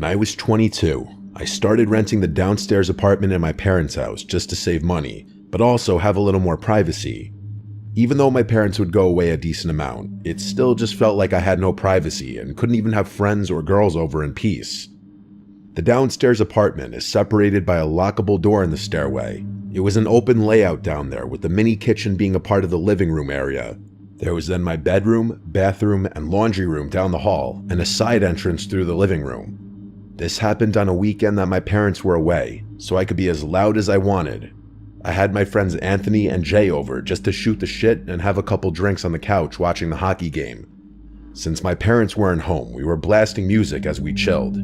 When I was 22, I started renting the downstairs apartment in my parents' house just to save money, but also have a little more privacy. Even though my parents would go away a decent amount, it still just felt like I had no privacy and couldn't even have friends or girls over in peace. The downstairs apartment is separated by a lockable door in the stairway. It was an open layout down there, with the mini kitchen being a part of the living room area. There was then my bedroom, bathroom, and laundry room down the hall, and a side entrance through the living room. This happened on a weekend that my parents were away, so I could be as loud as I wanted. I had my friends Anthony and Jay over just to shoot the shit and have a couple drinks on the couch watching the hockey game. Since my parents weren't home, we were blasting music as we chilled.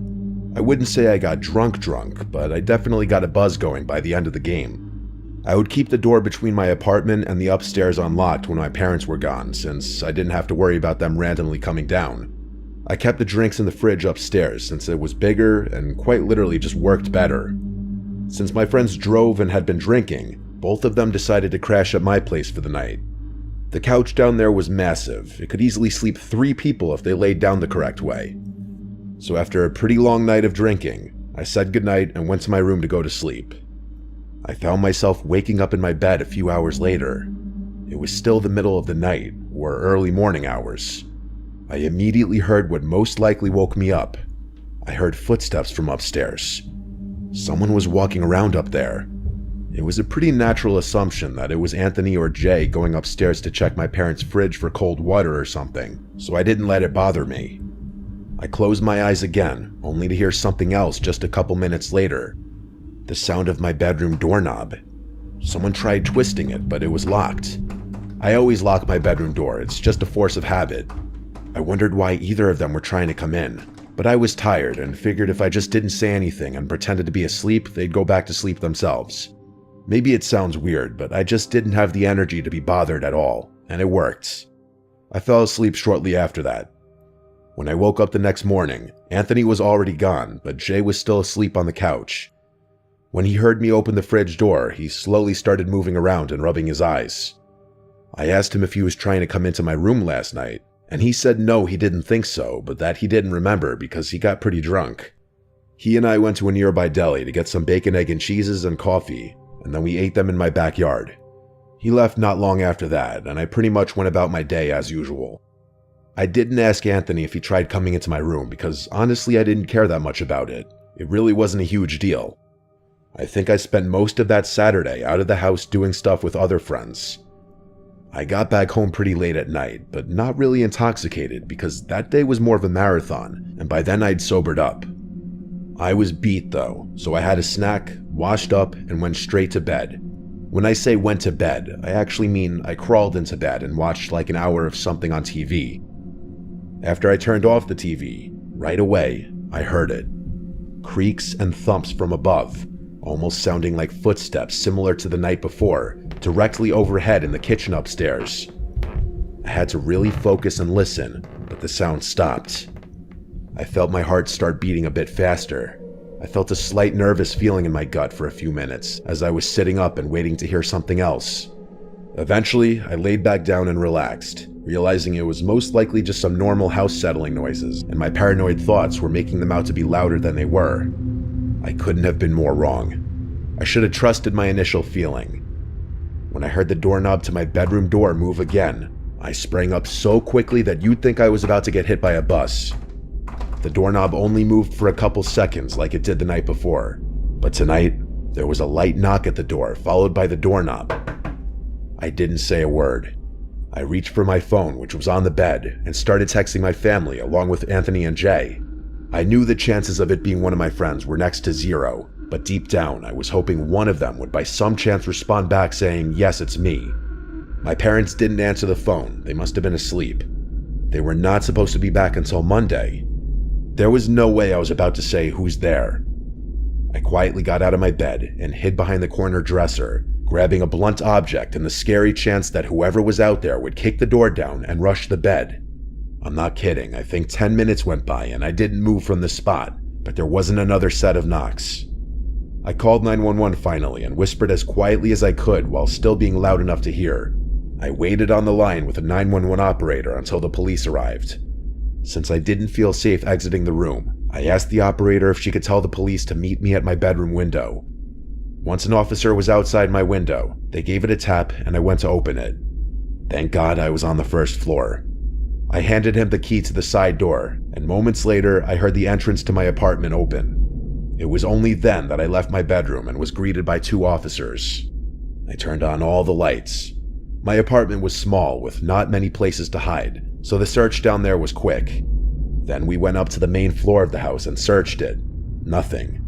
I wouldn't say I got drunk, but I definitely got a buzz going by the end of the game. I would keep the door between my apartment and the upstairs unlocked when my parents were gone, since I didn't have to worry about them randomly coming down. I kept the drinks in the fridge upstairs since it was bigger and quite literally just worked better. Since my friends drove and had been drinking, both of them decided to crash at my place for the night. The couch down there was massive. It could easily sleep 3 people if they laid down the correct way. So after a pretty long night of drinking, I said goodnight and went to my room to go to sleep. I found myself waking up in my bed a few hours later. It was still the middle of the night, or early morning hours. I immediately heard what most likely woke me up. I heard footsteps from upstairs. Someone was walking around up there. It was a pretty natural assumption that it was Anthony or Jay going upstairs to check my parents' fridge for cold water or something, so I didn't let it bother me. I closed my eyes again, only to hear something else just a couple minutes later. The sound of my bedroom doorknob. Someone tried twisting it, but it was locked. I always lock my bedroom door, it's just a force of habit. I wondered why either of them were trying to come in. But I was tired and figured if I just didn't say anything and pretended to be asleep, they'd go back to sleep themselves. Maybe it sounds weird, but I just didn't have the energy to be bothered at all, and it worked. I fell asleep shortly after that. When I woke up the next morning, Anthony was already gone, but Jay was still asleep on the couch. When he heard me open the fridge door, he slowly started moving around and rubbing his eyes. I asked him if he was trying to come into my room last night, and he said no, he didn't think so, but that he didn't remember because he got pretty drunk. He and I went to a nearby deli to get some bacon, egg, and cheeses and coffee, and then we ate them in my backyard. He left not long after that, and I pretty much went about my day as usual. I didn't ask Anthony if he tried coming into my room because honestly I didn't care that much about it. It really wasn't a huge deal. I think I spent most of that Saturday out of the house doing stuff with other friends. I got back home pretty late at night, but not really intoxicated because that day was more of a marathon, and by then I'd sobered up. I was beat though, so I had a snack, washed up, and went straight to bed. When I say went to bed, I actually mean I crawled into bed and watched like an hour of something on TV. After I turned off the TV, right away, I heard it. Creaks and thumps from above, almost sounding like footsteps similar to the night before, directly overhead in the kitchen upstairs. I had to really focus and listen, but the sound stopped. I felt my heart start beating a bit faster. I felt a slight nervous feeling in my gut for a few minutes as I was sitting up and waiting to hear something else. Eventually, I laid back down and relaxed, realizing it was most likely just some normal house settling noises, and my paranoid thoughts were making them out to be louder than they were. I couldn't have been more wrong. I should have trusted my initial feeling. When I heard the doorknob to my bedroom door move again, I sprang up so quickly that you'd think I was about to get hit by a bus. The doorknob only moved for a couple seconds like it did the night before, but tonight, there was a light knock at the door followed by the doorknob. I didn't say a word. I reached for my phone, which was on the bed, and started texting my family along with Anthony and Jay. I knew the chances of it being one of my friends were next to zero, but deep down I was hoping one of them would by some chance respond back saying, "Yes, it's me." My parents didn't answer the phone, they must have been asleep. They were not supposed to be back until Monday. There was no way I was about to say, "Who's there?" I quietly got out of my bed and hid behind the corner dresser, grabbing a blunt object in the scary chance that whoever was out there would kick the door down and rush the bed. I'm not kidding, I think 10 minutes went by and I didn't move from the spot, but there wasn't another set of knocks. I called 911 finally and whispered as quietly as I could while still being loud enough to hear. I waited on the line with a 911 operator until the police arrived. Since I didn't feel safe exiting the room, I asked the operator if she could tell the police to meet me at my bedroom window. Once an officer was outside my window, they gave it a tap and I went to open it. Thank God I was on the first floor. I handed him the key to the side door, and moments later I heard the entrance to my apartment open. It was only then that I left my bedroom and was greeted by 2 officers. I turned on all the lights. My apartment was small with not many places to hide, so the search down there was quick. Then we went up to the main floor of the house and searched it. Nothing.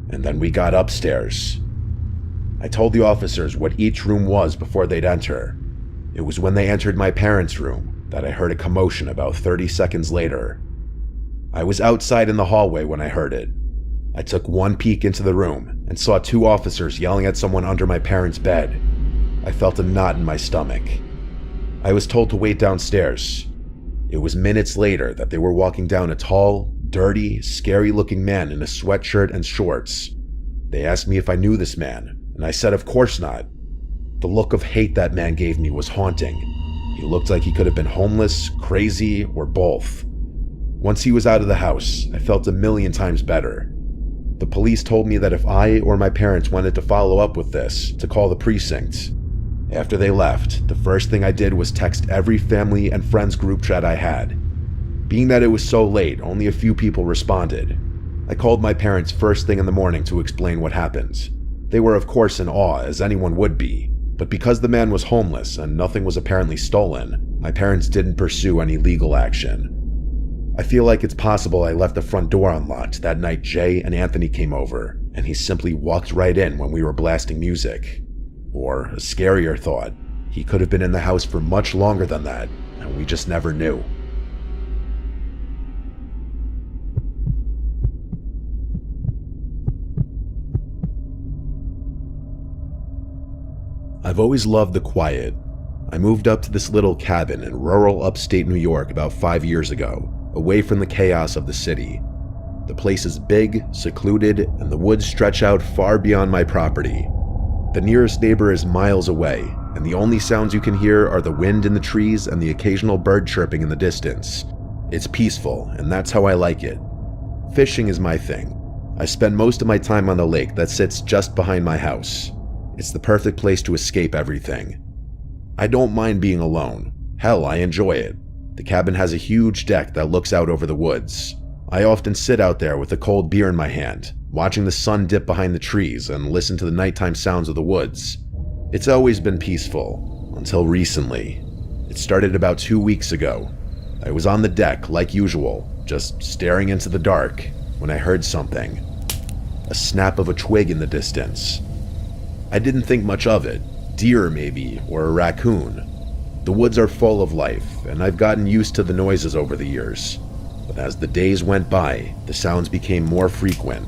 And then we got upstairs. I told the officers what each room was before they'd enter. It was when they entered my parents' room that I heard a commotion about 30 seconds later. I was outside in the hallway when I heard it. I took one peek into the room and saw 2 officers yelling at someone under my parents' bed. I felt a knot in my stomach. I was told to wait downstairs. It was minutes later that they were walking down a tall, dirty, scary-looking man in a sweatshirt and shorts. They asked me if I knew this man, and I said of course not. The look of hate that man gave me was haunting. He looked like he could have been homeless, crazy, or both. Once he was out of the house, I felt a million times better. The police told me that if I or my parents wanted to follow up with this, to call the precinct. After they left, the first thing I did was text every family and friends group chat I had. Being that it was so late, only a few people responded. I called my parents first thing in the morning to explain what happened. They were of course in awe, as anyone would be, but because the man was homeless and nothing was apparently stolen, my parents didn't pursue any legal action. I feel like it's possible I left the front door unlocked that night Jay and Anthony came over, and he simply walked right in when we were blasting music. Or, a scarier thought, he could have been in the house for much longer than that, and we just never knew. I've always loved the quiet. I moved up to this little cabin in rural upstate New York about 5 years ago, away from the chaos of the city. The place is big, secluded, and the woods stretch out far beyond my property. The nearest neighbor is miles away, and the only sounds you can hear are the wind in the trees and the occasional bird chirping in the distance. It's peaceful, and that's how I like it. Fishing is my thing. I spend most of my time on the lake that sits just behind my house. It's the perfect place to escape everything. I don't mind being alone. Hell, I enjoy it. The cabin has a huge deck that looks out over the woods. I often sit out there with a cold beer in my hand, watching the sun dip behind the trees and listen to the nighttime sounds of the woods. It's always been peaceful, until recently. It started about 2 weeks ago. I was on the deck, like usual, just staring into the dark, when I heard something. A snap of a twig in the distance. I didn't think much of it. Deer, maybe, or a raccoon. The woods are full of life, and I've gotten used to the noises over the years. But as the days went by, the sounds became more frequent.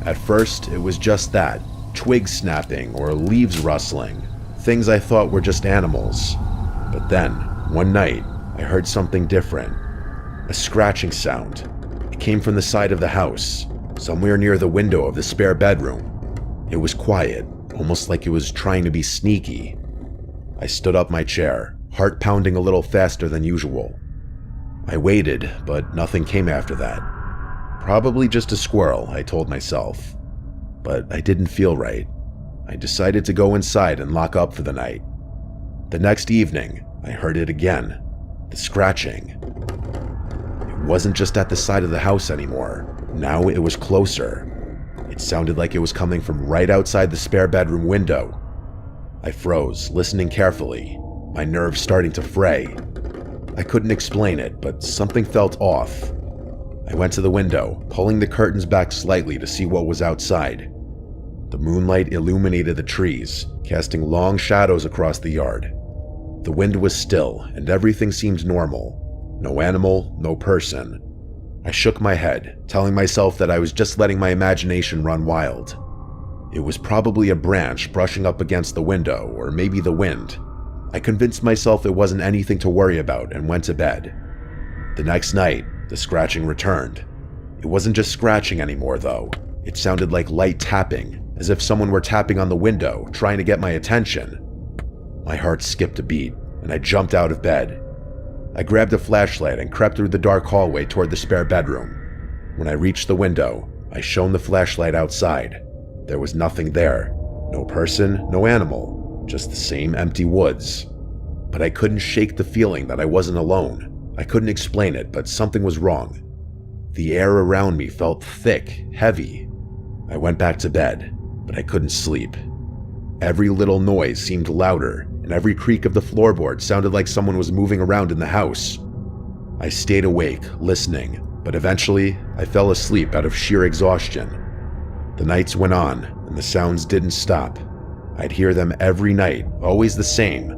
At first, it was just that, twigs snapping or leaves rustling, things I thought were just animals. But then, one night, I heard something different. A scratching sound. It came from the side of the house, somewhere near the window of the spare bedroom. It was quiet, almost like it was trying to be sneaky. I stood up my chair, heart pounding a little faster than usual. I waited, but nothing came after that. Probably just a squirrel, I told myself. But I didn't feel right. I decided to go inside and lock up for the night. The next evening, I heard it again. The scratching. It wasn't just at the side of the house anymore. Now it was closer. It sounded like it was coming from right outside the spare bedroom window. I froze, listening carefully, my nerves starting to fray. I couldn't explain it, but something felt off. I went to the window, pulling the curtains back slightly to see what was outside. The moonlight illuminated the trees, casting long shadows across the yard. The wind was still, and everything seemed normal. No animal, no person. I shook my head, telling myself that I was just letting my imagination run wild. It was probably a branch brushing up against the window, or maybe the wind. I convinced myself it wasn't anything to worry about and went to bed. The next night, the scratching returned. It wasn't just scratching anymore, though. It sounded like light tapping, as if someone were tapping on the window, trying to get my attention. My heart skipped a beat, and I jumped out of bed. I grabbed a flashlight and crept through the dark hallway toward the spare bedroom. When I reached the window, I shone the flashlight outside. There was nothing there. No person, no animal, just the same empty woods. But I couldn't shake the feeling that I wasn't alone. I couldn't explain it, but something was wrong. The air around me felt thick, heavy. I went back to bed, but I couldn't sleep. Every little noise seemed louder, and every creak of the floorboard sounded like someone was moving around in the house. I stayed awake, listening, but eventually I fell asleep out of sheer exhaustion. The nights went on, and the sounds didn't stop. I'd hear them every night, always the same.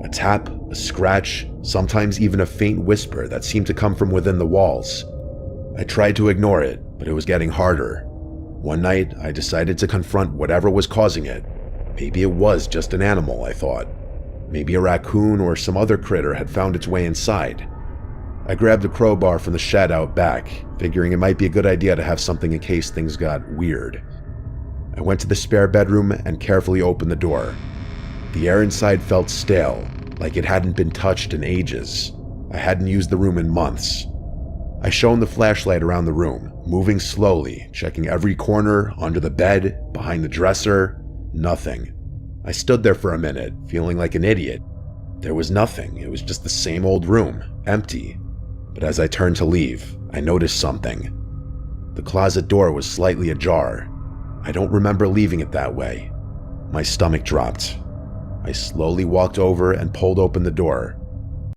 A tap, a scratch, sometimes even a faint whisper that seemed to come from within the walls. I tried to ignore it, but it was getting harder. One night, I decided to confront whatever was causing it. Maybe it was just an animal, I thought. Maybe a raccoon or some other critter had found its way inside. I grabbed a crowbar from the shed out back, figuring it might be a good idea to have something in case things got weird. I went to the spare bedroom and carefully opened the door. The air inside felt stale, like it hadn't been touched in ages. I hadn't used the room in months. I shone the flashlight around the room, moving slowly, checking every corner, under the bed, behind the dresser. Nothing. I stood there for a minute, feeling like an idiot. There was nothing. It was just the same old room, empty. But as I turned to leave, I noticed something. The closet door was slightly ajar. I don't remember leaving it that way. My stomach dropped. I slowly walked over and pulled open the door.